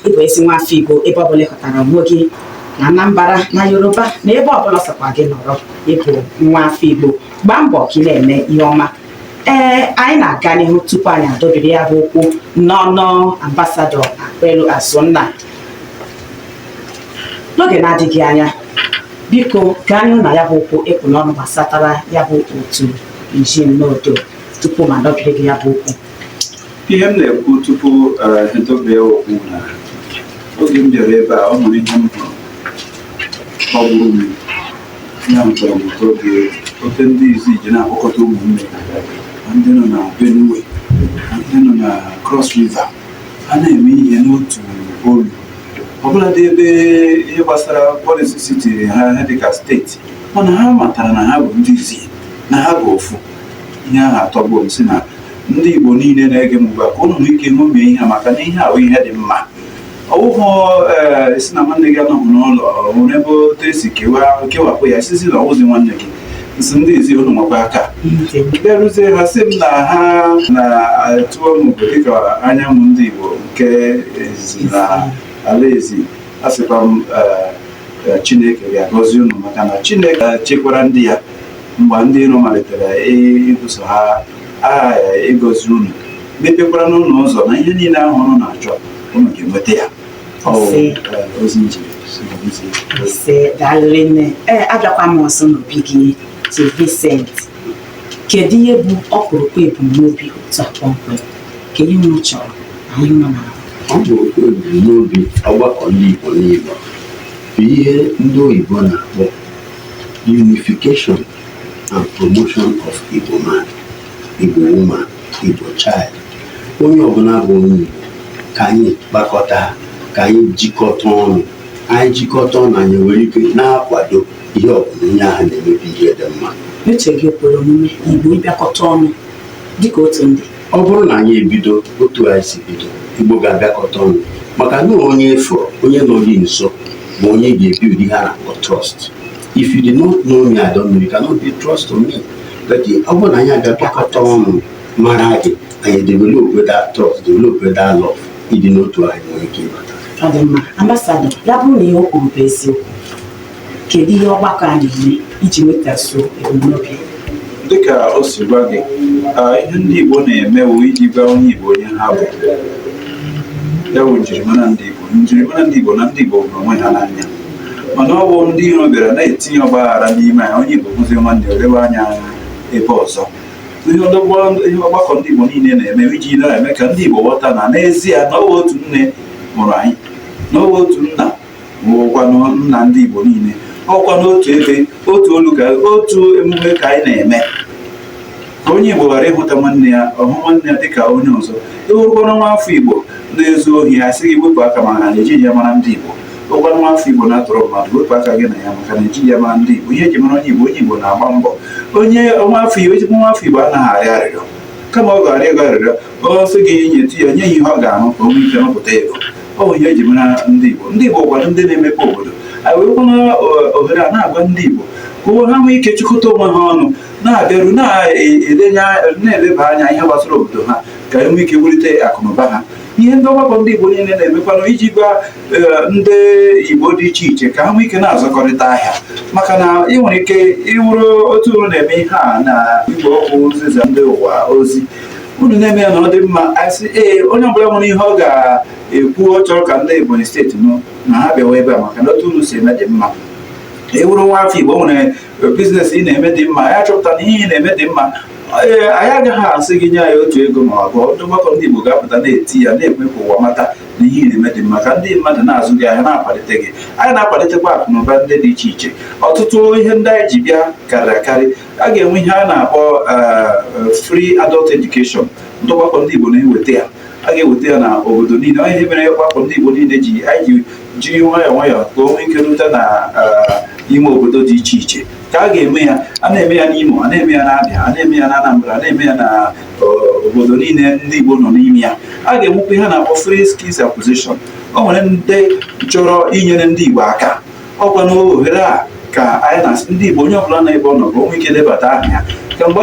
ịbụ ezi nwafọ Igbo ebe ọbụla ịhụtara onwe gị na Anambra na Yoruba na ebe ọbụla sọkwa gị nọrọ ịbụ nwafọ Igbo gbaa mbọ ka ị na-eme ihe ọma. Anyị na-aga n'ihu tupu anyị adọbiri ya bụ okwu n'ọnụ ambasadọ Akpelu Azụnna. N'oge na-adịghị anya, biko gaa n'ihu na ya bụ okwu ịpụ n'ọnụ gbasatara ya bụ otu Njin Nodo tupu ma adọbiri gị ya bụ okwu. Ihe m na-ekwu tupu edobie okwu na oge m bịara ebe a, ọ nwere ihe m hụrụ ọ bụrụ m ya mụtara mụta oge ndị izi ji na-akpọkọta ụmụnne ndị nọ na Benue na ndị nọ na Cross River, ha na-eme ihe n'otu olu ọbụladị ebe ihe gbasara policy sitiri ha dịka steeti, mana ha matara na ha bụ ndị izi na ha bụ ofu. Ihe ahụ atọgbu m si na ndị Igbo niile na-ege m ugbu a ka ụnụ nwee ike ṅomie ihe a, maka na ihe ahụ ihe dị mma. Ọwụhụ esi na nwanne gị anọghị n'ụlọ nwere ebe otu esi kewapụ ya sisi na ọwụzi nwanne gị nsị ndị ezi ụnụ nwekwa aka bịaruzie ha sị m na ha na-atụọ m bụ dịka anyanwụ ndị Igbo nke ezi na ala ezi. A sịkwa m Chineke ga-agọzi ụnụ maka na Chineke chekwara ndị ya mgbe ndị iro malitere ibuso ha agha ịgọzi ụnụ, mepekwara n'ụlọ ụzọ na ihe niile ahụ ụnụ na-achọ ụnụ ga-enweta ya. Ozi daalụrị nne. Abịakwa m ọzọ n'obi gị Chi Vincent, kedu ihe bụ ọkpụrụkpụ ebumnobi otu a kpọmkwem ka ihe unu chọrọ na ihe unu na-arụ? Ọkpụrụkpụ ebumnobi ọgbakọ ndị Igbo niile bụ ihe ndị oyibo na-akpọ unification and promotion of Igbo man, Igbo woman, Igbo child. Onye ọbụla bụ onye Igbo ka anyị gbakọta, ka anyị jikọta ọnụ. Anyị jikọta ọnụ, anyị nwere ike na-akwado ihe ọbụla onye ahụ na-emebi ihe dị mma. Uche gị kwere omume Igbo ịbịakọta ọnụ dịka otu ndị? Ọ bụrụ na anyị ebido otu anyị si bido, Igbo ga-abịakọta ọnụ, maka na onye fọrọ, onye nọ gị nso bụ onye ga-ebi ụdị ha na-akpọ trust. If you did not know me, I don't know, you cannot be trust on me. But ọ bụrụ na anyị abịakọta ọnụ mara gị, anyị develop that trust, develop that love, ịdị n'otu anyị nwere ike ịbata. Ọ dị mma. Ambasadọ, ya bụrụ na ihe o kwuru bụ eziokwu, kedu ihe ọgbakọ a na-eme iji nwetaso ebumnobi? Dịka o si gwa gị, ihe ndị Igbo na-eme wụ iji gwa onye Igbo onye ha bụ. Ya bụ njirimara ndị Igbo. Njirimara ndị Igbo na ndị Igbo bụ onwe ha n'anya, mana ọ bụ ndị iro bịara na-etinye ọgbaghara n'ime ya. Onye Igbo bụzi nwanne olewe anya ebe ọzọ. Ihe ọgbakọ ndị Igbo niile na-eme iji na-eme ka ndị Igbo ghọta na n'ezie na ọ bụ otu nne mụrụ anyị, na ọ bụ otu nna bụkwanụ nna ndị Igbo niile, ọkwa n'otu ebe, otu olu, ka otu emume ka anyị na-eme. Ka onye Igbo ghara ịhụta nwanne ya, ọhụ nwanne ya dịka onye ọzọ. Ewurukwana nwa afọ Igbo na-ezu ohi, a sị gị wepụ aka ma ha na-ejighị ya mara ndị Igbo. Ụkwanụ nwa afọ Igbo na-atụrụ mmadụ, wepụ aka gị na ya maka na ejighị ya mara ndị Igbo. Ihe eji mara onye Igbo na-agba mbọ. Onye nwa afọ Igbo anaghị arịọ arịrịọ, kama ọ ga-arịọ ego arịrịọ, ọ sị gị nyetụ ya, nye ya ihe ọ ga-aṅụ ka o nwee ike rụpụta ego. Ọ bụ ihe eji mara ndị Igbo. Ndị Igbo gwara ndị na-emepe obodo, anyị werekwana ohere a na-agwa ndị Igbo ka ha nwee ike chịkọta onwe ha ọnụ, na-abịaru na-eleba anya ihe gbasara obodo ha, ka e nwee ike wulite akụnụba ha. Ihe ndị ọgbakọ ndị Igbo niile na-emekwanụ iji gwa ndị Igbo dị iche iche ka ha nwee ike na-azụkọrịta ahịa, maka na ị nwere ike ịwụrụ otu uru na-eme ihe a na igwe ọkụ nziza ndị ụwa ozi. Unu na-eme ya na ọ dị mma, asị onye ọbụla nwere ihe ọ ga-ekwu ọ chọrọ ka ndị Ebonyi steeti nụ na ha bịawa ebe a, maka na otu unu si eme dị mma. Ewuru nwa afọ Igbo nwere biznes ị na-eme dị mma, ya chọpụta na ihe ị na-eme dị mma, anyị agaghị asị gị nye ya otu ego ma ọ bụ ndị ọgbakọ ndị Igbo ga-apụta na-eti ya, na-ekwe ka ụwa mata na ihe ị na-eme dị mma, ka ndị mmadụ na-azụ gị ahịa, na-akwalite gị. Anyị na-akwalitekwa akụnụba ndị dị iche iche. Ọtụtụ ihe ndị anyị ji bịa karịrị akarị. A ga-enwe ihe a na-akpọ free adult education, ndị ọgbakọ ndị Igbo na-eweta ya. A ga-eweta ya na obodo niile. Onye ihe mere ọgbakọ ndị Igbo niile anyị jiri nwayọọ nwayọọ ka o nwee ike rute na ime obodo dị iche iche. Ka a ga-eme ya, a na-eme ya n'Imo, a na-eme ya n'Abịa, a na-eme ya na Anambra, a na-eme ya na obodo niile ndị Igbo nọ n'ime ya. A ga-enwekwa ihe na-akpọ free skills acquisition. O nwere ndị chọrọ inyere ndị Igbo aka, ọkwa n'ohere a ka anyị na ndị Igbo onye ọbụla na ebe ọ nọ ka o nwee ike lebata aha ya. Ka mgbe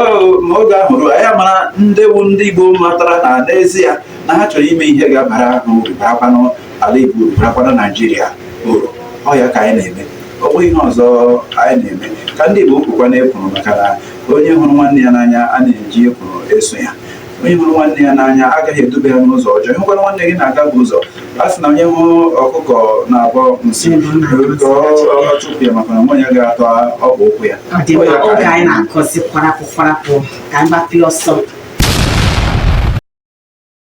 oge ahụrụ anyị mara ndị bụ ndị Igbo matara na n'ezie na ha chọrọ ime ihe ga-abara ha uru, barakwanụ ala Igbo bụrakwana Naijiria uru. Ọ ya ka anyị na-eme, ọ bụghị ihe ọzọ anyị na-eme. Ka ndị Igbo kwukwa na ekwuru, maka na onye hụrụ nwanne ya n'anya a na-eji ekwuru eso ya. Onye hụrụ nwanne ya n'anya agaghị edube ya n'ụzọ ọjọọ. Ịhụkwara nwanne gị na-aga bụ ụzọ, a sị na onye hụ ọkụkọ na-abọ nsị ọ chụpụ ya maka na nwaanyị ga-atọ ọkpa ụkwụ ya. Ọ dị mma, oge anyị na-akọzi kwarapụ ka anyị gbapịa ọsọ.